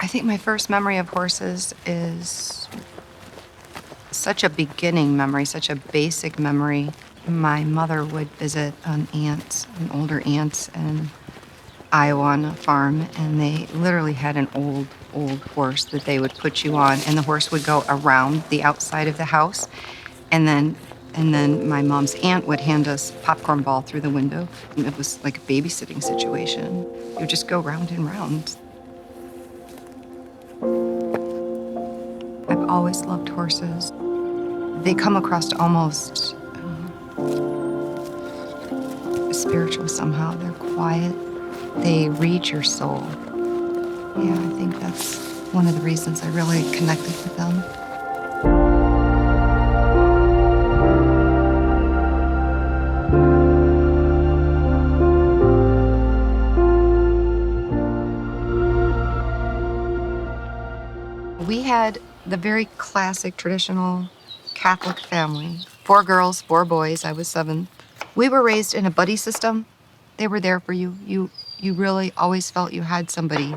I think my first memory of horses is such a beginning memory, such a basic memory. My mother would visit an older aunt in Iowa on a farm, and they literally had an old horse that they would put you on, and the horse would go around the outside of the house, and then my mom's aunt would hand us a popcorn ball through the window, and it was like a babysitting situation. You would just go round and round. I've always loved horses. They come across almost spiritual somehow. They're quiet. They read your soul. Yeah, I think that's one of the reasons I really connected with them. We had the very classic, traditional Catholic family. 4 girls, 4 boys. I was 7th. We were raised in a buddy system. They were there for you. You really always felt you had somebody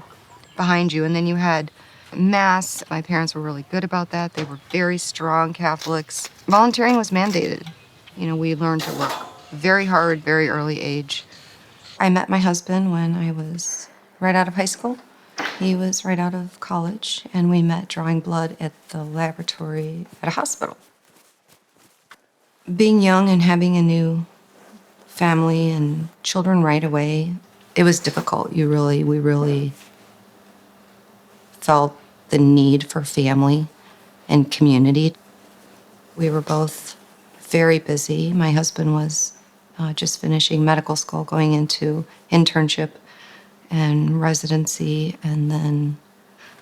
behind you. And then you had Mass. My parents were really good about that. They were very strong Catholics. Volunteering was mandated. You know, we learned to work very hard, very early age. I met my husband when I was right out of high school. He was right out of college, and we met drawing blood at the laboratory at a hospital. Being young and having a new family and children right away, it was difficult. We really felt the need for family and community. We were both very busy. My husband was just finishing medical school, going into internship and residency, and then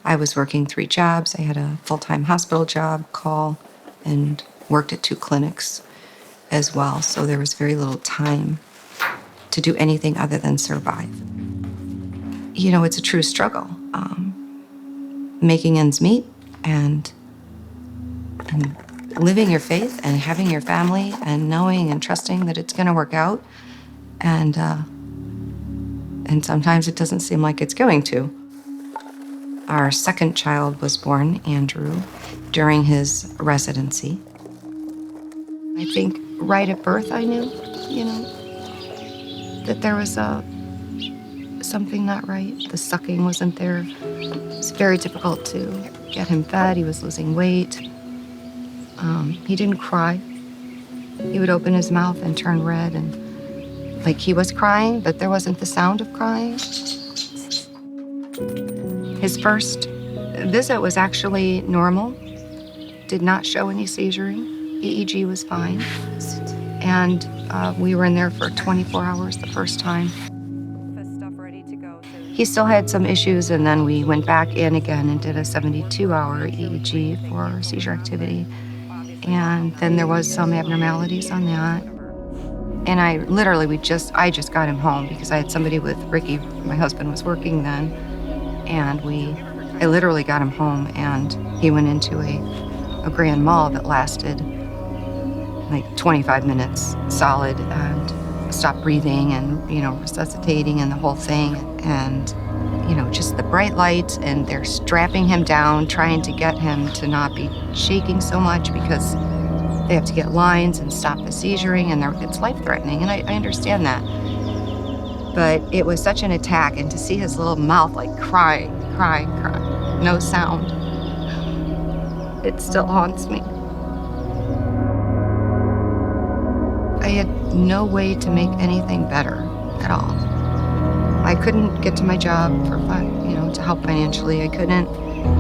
I was working 3 jobs. I had a full-time hospital job, call, and worked at 2 clinics as well, so there was very little time to do anything other than survive. You know, it's a true struggle, making ends meet and living your faith and having your family and knowing and trusting that it's going to work out, and sometimes it doesn't seem like it's going to. Our second child was born, Andrew, during his residency. I think right at birth I knew, you know, that there was something not right. The sucking wasn't there. It was very difficult to get him fed. He was losing weight. He didn't cry. He would open his mouth and turn red, and like he was crying, but there wasn't the sound of crying. His first visit was actually normal, did not show any seizuring. EEG was fine. And we were in there for 24 hours the first time. He still had some issues, and then we went back in again and did a 72-hour EEG for seizure activity. And then there was some abnormalities on that. And I just got him home because I had somebody with Ricky. My husband was working then, and I literally got him home, and he went into a grand mal that lasted like 25 minutes solid, and stopped breathing and, you know, resuscitating and the whole thing. And, you know, just the bright lights, and they're strapping him down, trying to get him to not be shaking so much because they have to get lines and stop the seizuring, and it's life-threatening, and I understand that. But it was such an attack, and to see his little mouth like crying, no sound, it still haunts me. I had no way to make anything better at all. I couldn't get to my job for fun, you know, to help financially. I couldn't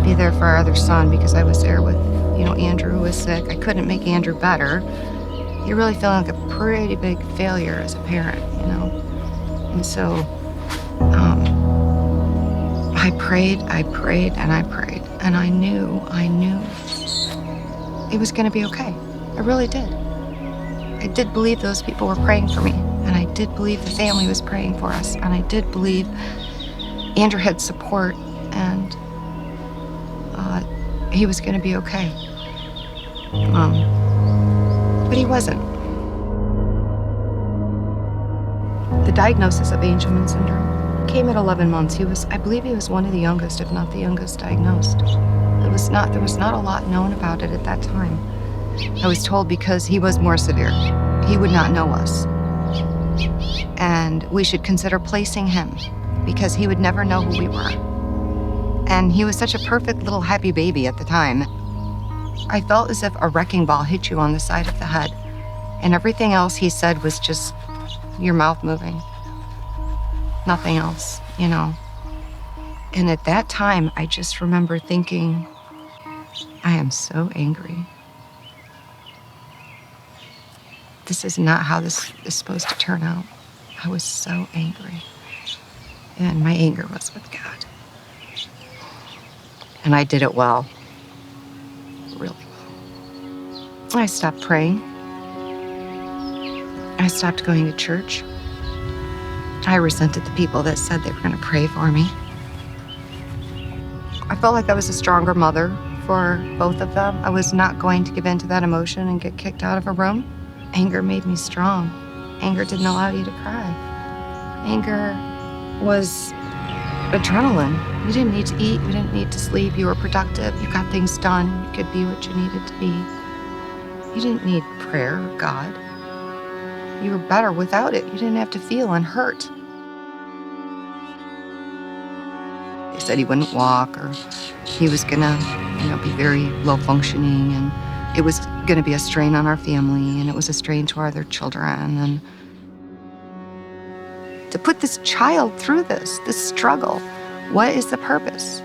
be there for our other son because I was there with, you know, Andrew, who was sick. I couldn't make Andrew better. You really feel like a pretty big failure as a parent, you know. And so I prayed, and I prayed, and I knew it was going to be okay. I really did. I did believe those people were praying for me, and I did believe the family was praying for us, and I did believe Andrew had support, and he was going to be okay. But he wasn't. The diagnosis of Angelman syndrome came at 11 months. I believe he was one of the youngest, if not the youngest diagnosed. There was not a lot known about it at that time. I was told because he was more severe, he would not know us. And we should consider placing him because he would never know who we were. And he was such a perfect little happy baby at the time. I felt as if a wrecking ball hit you on the side of the head, and everything else he said was just your mouth moving. Nothing else, you know. And at that time, I just remember thinking, I am so angry. This is not how this is supposed to turn out. I was so angry. And my anger was with God. And I did it well. Really well. I stopped praying. I stopped going to church. I resented the people that said they were going to pray for me. I felt like I was a stronger mother for both of them. I was not going to give in to that emotion and get kicked out of a room. Anger made me strong. Anger didn't allow you to cry. Anger was adrenaline. You didn't need to eat, you didn't need to sleep, you were productive, you got things done, you could be what you needed to be. You didn't need prayer or God. You were better without it. You didn't have to feel and hurt. They said he wouldn't walk, or he was gonna, be very low functioning, and it was gonna be a strain on our family, and it was a strain to our other children. And to put this child through this struggle, what is the purpose?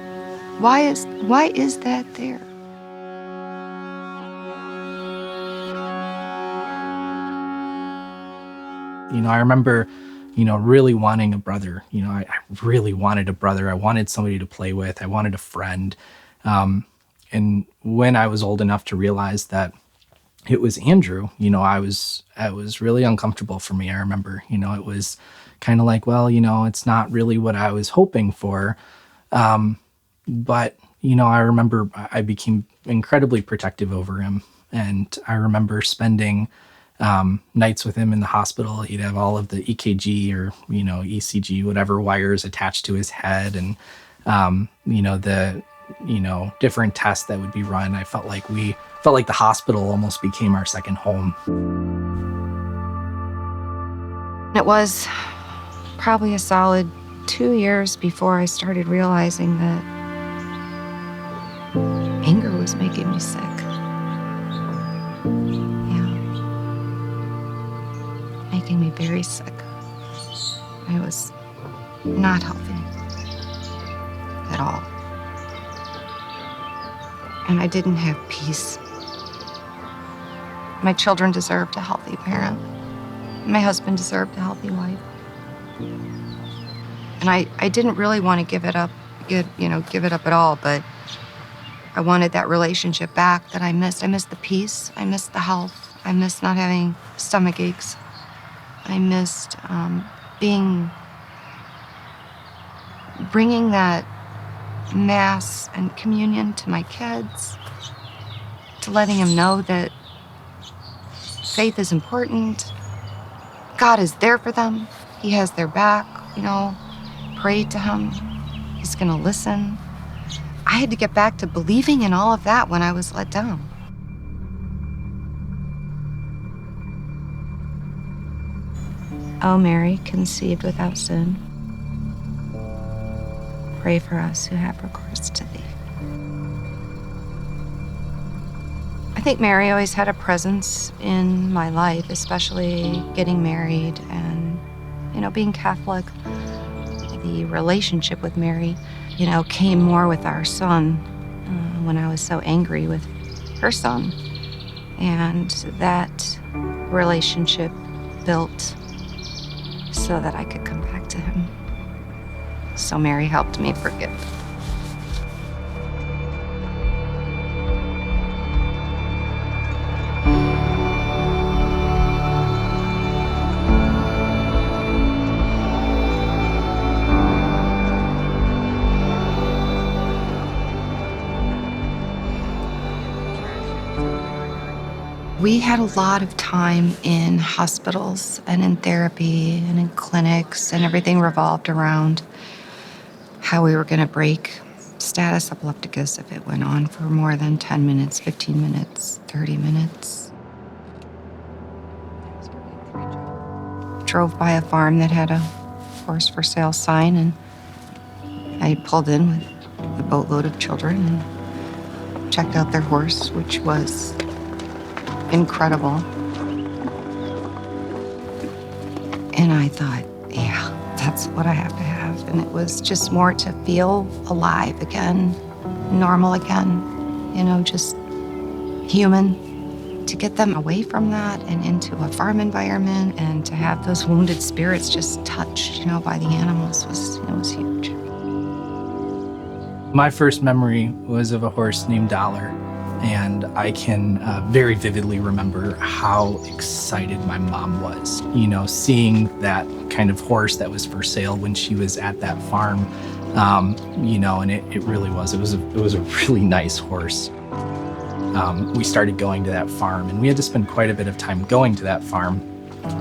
Why is that there? I remember, really wanting a brother. I really wanted a brother. I wanted somebody to play with. I wanted a friend. And when I was old enough to realize that it was Andrew, it was really uncomfortable for me. I remember, it was kind of like, well, it's not really what I was hoping for. But, I remember I became incredibly protective over him. And I remember spending nights with him in the hospital. He'd have all of the EKG or, ECG, whatever wires attached to his head, and, the, different tests that would be run. I felt like the hospital almost became our second home. It was probably a solid 2 years before I started realizing that anger was making me sick. Making me very sick. I was not healthy at all. And I didn't have peace. My children deserved a healthy parent. My husband deserved a healthy wife. And I didn't really want to give it up at all, but I wanted that relationship back that I missed. I missed the peace. I missed the health. I missed not having stomach aches. I missed bringing that mass and communion to my kids, to letting them know that faith is important. God is there for them. He has their back, pray to him. He's gonna listen. I had to get back to believing in all of that when I was let down. O Mary, conceived without sin, pray for us who have recourse to thee. I think Mary always had a presence in my life, especially getting married and, being Catholic. The relationship with Mary, came more with our son when I was so angry with her son. And that relationship built so that I could come back to him. So Mary helped me forgive. We had a lot of time in hospitals and in therapy and in clinics, and everything revolved around how we were going to break status epilepticus if it went on for more than 10 minutes, 15 minutes, 30 minutes. Drove by a farm that had a horse for sale sign, and I pulled in with a boatload of children and checked out their horse, which was incredible. And I thought, yeah, that's what I have to have. And it was just more to feel alive again, normal again, just human. To get them away from that and into a farm environment, and to have those wounded spirits just touched, by the animals was huge. My first memory was of a horse named Dollar, and I can very vividly remember how excited my mom was, seeing that kind of horse that was for sale when she was at that farm, and it really was. It was a really nice horse. We started going to that farm, and we had to spend quite a bit of time going to that farm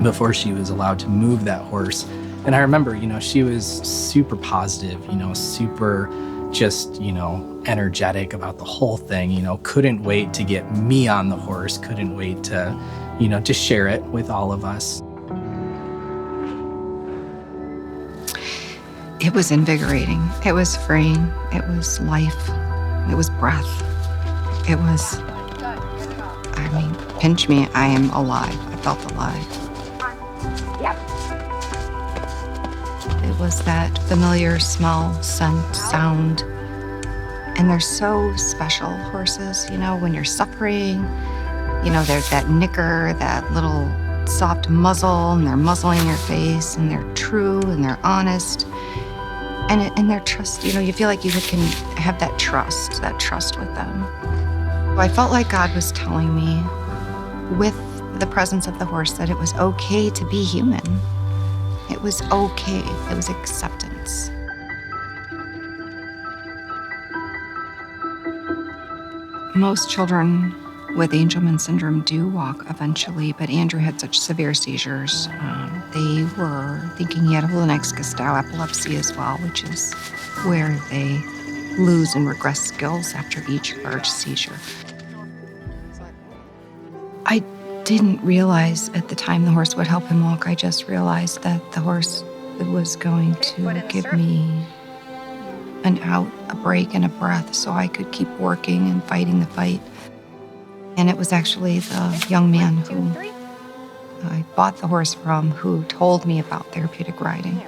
before she was allowed to move that horse. And I remember, she was super positive, super just, energetic about the whole thing, couldn't wait to get me on the horse, couldn't wait to, to share it with all of us. It was invigorating. It was freeing. It was life. It was breath. It was, pinch me, I am alive. I felt alive. It was that familiar smell, scent, sound. And they're so special, horses, when you're suffering, there's that nicker, that little soft muzzle, and they're muzzling your face, and they're true, and they're honest. And their trust, you feel like you can have that trust with them. I felt like God was telling me, with the presence of the horse, that it was okay to be human. It was okay. It was acceptance. Most children with Angelman syndrome do walk eventually, but Andrew had such severe seizures. They were thinking he had Lennox-Gastaut epilepsy as well, which is where they lose and regress skills after each large seizure. I didn't realize at the time the horse would help him walk. I just realized that the horse was going to give me an out, a break, and a breath so I could keep working and fighting the fight. And it was actually the young man who I bought the horse from who told me about therapeutic riding.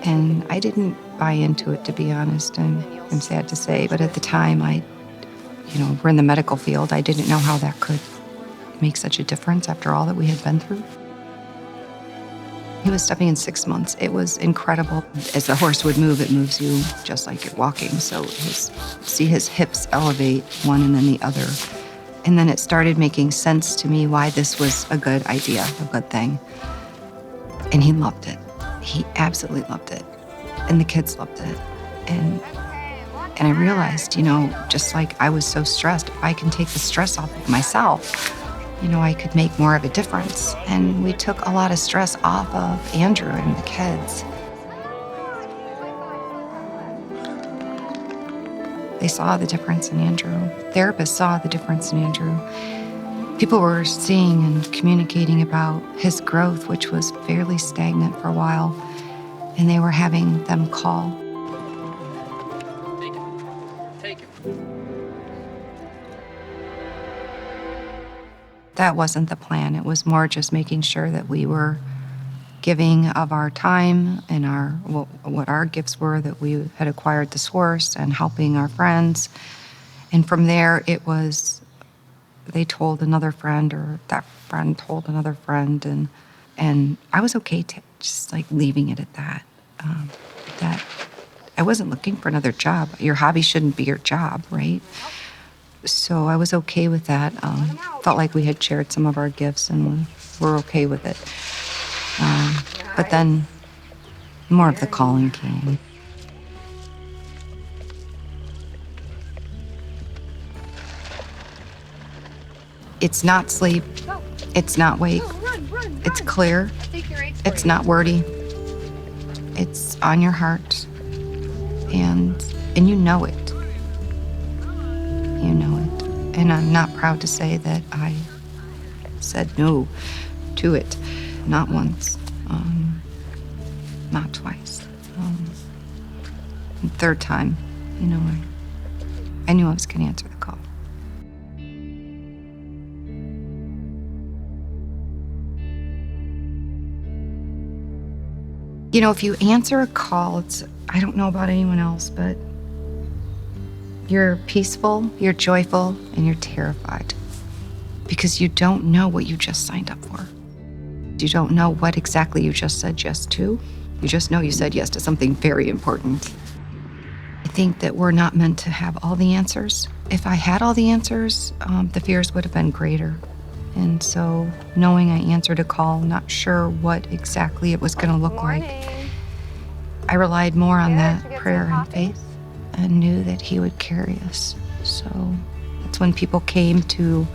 And I didn't buy into it, to be honest, and I'm sad to say, but at the time we're in the medical field. I didn't know how that could make such a difference after all that we had been through. He was stepping in 6 months. It was incredible. As the horse would move, it moves you just like you're walking. So see his hips elevate one and then the other. And then it started making sense to me why this was a good idea, a good thing. And he loved it. He absolutely loved it. And the kids loved it. And I realized, just like I was so stressed, if I can take the stress off of myself, I could make more of a difference. And we took a lot of stress off of Andrew and the kids. They saw the difference in Andrew. Therapists saw the difference in Andrew. People were seeing and communicating about his growth, which was fairly stagnant for a while, and they were having them call. Take it. That wasn't the plan. It was more just making sure that we were giving of our time and what our gifts were, that we had acquired this horse, and helping our friends. And from there, it was, they told another friend, or that friend told another friend, and I was okay to just leaving it at that. That I wasn't looking for another job. Your hobby shouldn't be your job, right? So I was okay with that. Felt like we had shared some of our gifts and we're okay with it. But then more of the calling came. It's not sleep. It's not wake. It's clear. It's not wordy. It's on your heart. And you know it. You know it. And I'm not proud to say that I said no to it. Not once. Not twice. Third time, I knew I was going to answer the call. If you answer a call, I don't know about anyone else, but you're peaceful, you're joyful, and you're terrified because you don't know what you just signed up for. You don't know what exactly you just said yes to. You just know you said yes to something very important. I think that we're not meant to have all the answers. If I had all the answers, the fears would have been greater. And so knowing I answered a call, not sure what exactly it was going to look like, I relied more on that prayer and faith and knew that he would carry us. So that's when people came to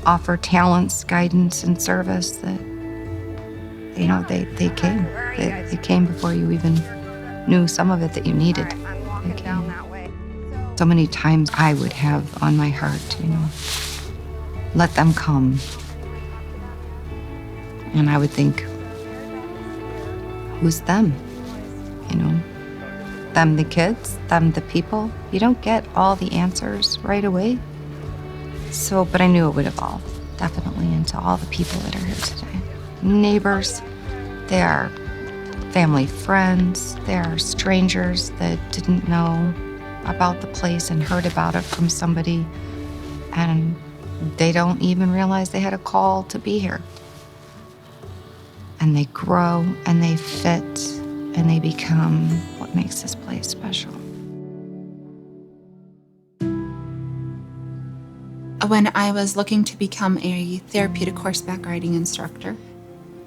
offer talents, guidance, and service that, they came. They came before you even knew some of it that you needed. They came. So many times I would have on my heart, let them come. And I would think, who's them? Them the kids, them the people. You don't get all the answers right away. But I knew it would evolve, definitely, into all the people that are here today. Neighbors, they are family friends, they are strangers that didn't know about the place and heard about it from somebody, and they don't even realize they had a call to be here. And they grow and they fit and they become what makes this place special. When I was looking to become a therapeutic horseback riding instructor,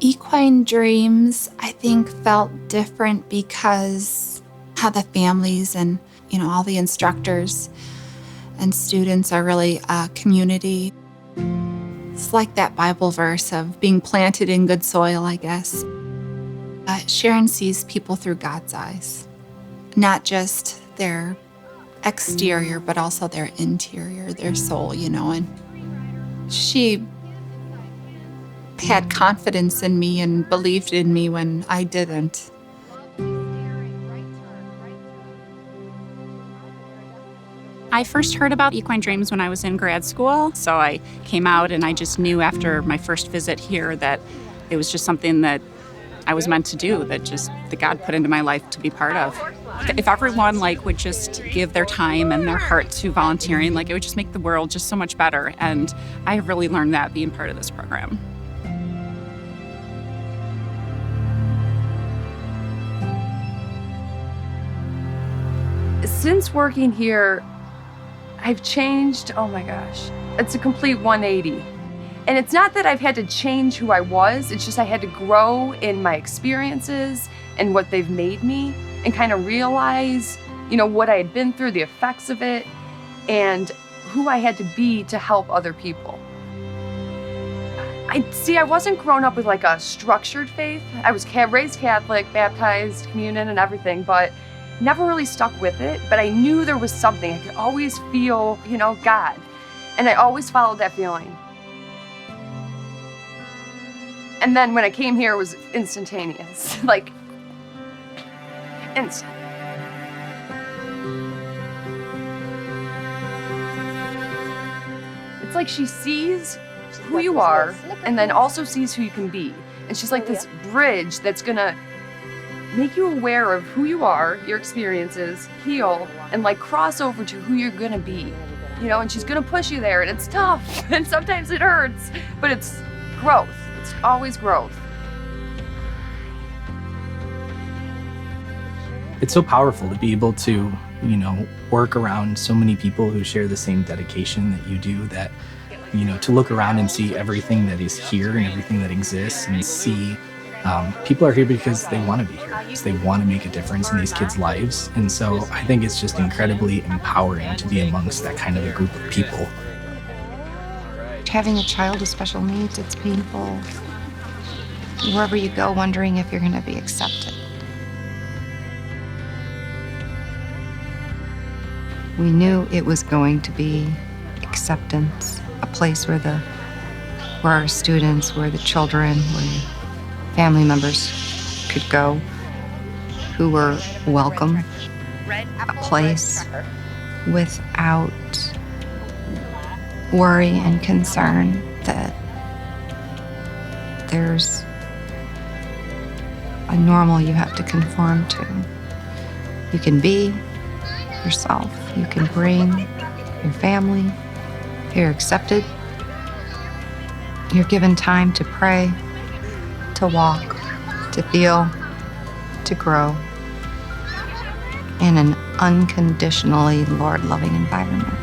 Equine Dreams, I think, felt different because how the families and, all the instructors and students are really a community. It's like that Bible verse of being planted in good soil, I guess. Sharon sees people through God's eyes, not just their exterior, but also their interior, their soul, and she had confidence in me and believed in me when I didn't. I first heard about Equine Dreams when I was in grad school, so I came out and I just knew after my first visit here that it was just something that I was meant to do, that God put into my life to be part of. If everyone would just give their time and their heart to volunteering, it would just make the world just so much better. And I have really learned that being part of this program. Since working here, I've changed, oh my gosh, it's a complete 180. And it's not that I've had to change who I was, it's just I had to grow in my experiences and what they've made me and kind of realize, what I had been through, the effects of it, and who I had to be to help other people. I wasn't grown up with a structured faith. I was raised Catholic, baptized, communion and everything, but never really stuck with it. But I knew there was something. I could always feel, God. And I always followed that feeling. And then when I came here, it was instantaneous, instant. It's like she sees who you are and then also sees who you can be. And she's like this bridge that's gonna make you aware of who you are, your experiences, heal, and cross over to who you're gonna be. And she's gonna push you there, and it's tough, and sometimes it hurts, but it's growth. It's always growth. It's so powerful to be able to, work around so many people who share the same dedication that you do, that, to look around and see everything that is here and everything that exists and see people are here because they want to be here, because they want to make a difference in these kids' lives. And so I think it's just incredibly empowering to be amongst that kind of a group of people. having a child with special needs, it's painful. Wherever you go, wondering if you're going to be accepted. We knew it was going to be acceptance, a place where our students, where the children, where family members could go, who were welcome, a place without worry and concern that there's a normal you have to conform to. You can be yourself. You can bring your family. You're accepted. You're given time to pray, to walk, to feel, to grow in an unconditionally Lord-loving environment.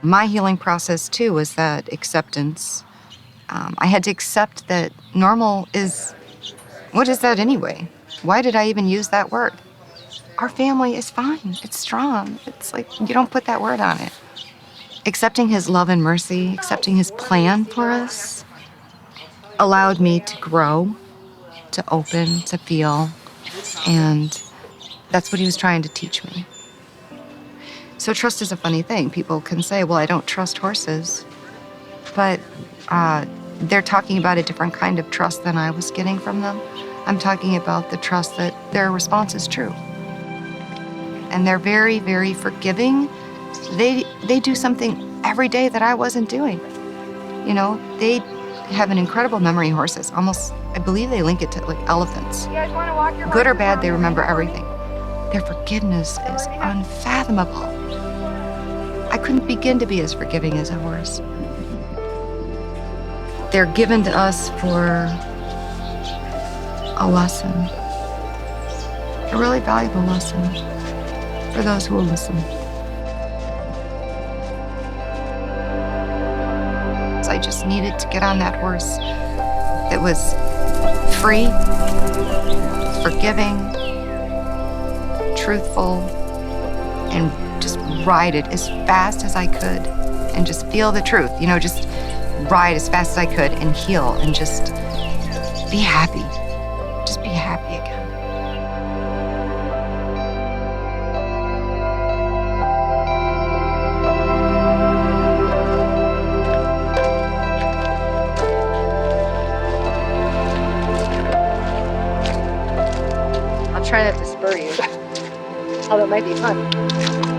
My healing process, too, was that acceptance. I had to accept that normal is, what is that anyway? Why did I even use that word? Our family is fine. It's strong. It's like, you don't put that word on it. Accepting his love and mercy, accepting his plan for us, allowed me to grow, to open, to feel, and that's what he was trying to teach me. So trust is a funny thing. People can say, well, I don't trust horses, but they're talking about a different kind of trust than I was getting from them. I'm talking about the trust that their response is true. And they're very, very forgiving. They do something every day that I wasn't doing. You know, they have an incredible memory, horses. Almost, I believe they link it to like elephants. Good or bad, they remember everything. Their forgiveness is unfathomable. I couldn't begin to be as forgiving as a horse. They're given to us for a lesson, a really valuable lesson for those who will listen. I just needed to get on that horse that was free, forgiving, truthful, and just ride it as fast as I could and just feel the truth, you know, just ride as fast as I could and heal and just be happy. Just be happy again. I'll try not to spur you, although it might be fun.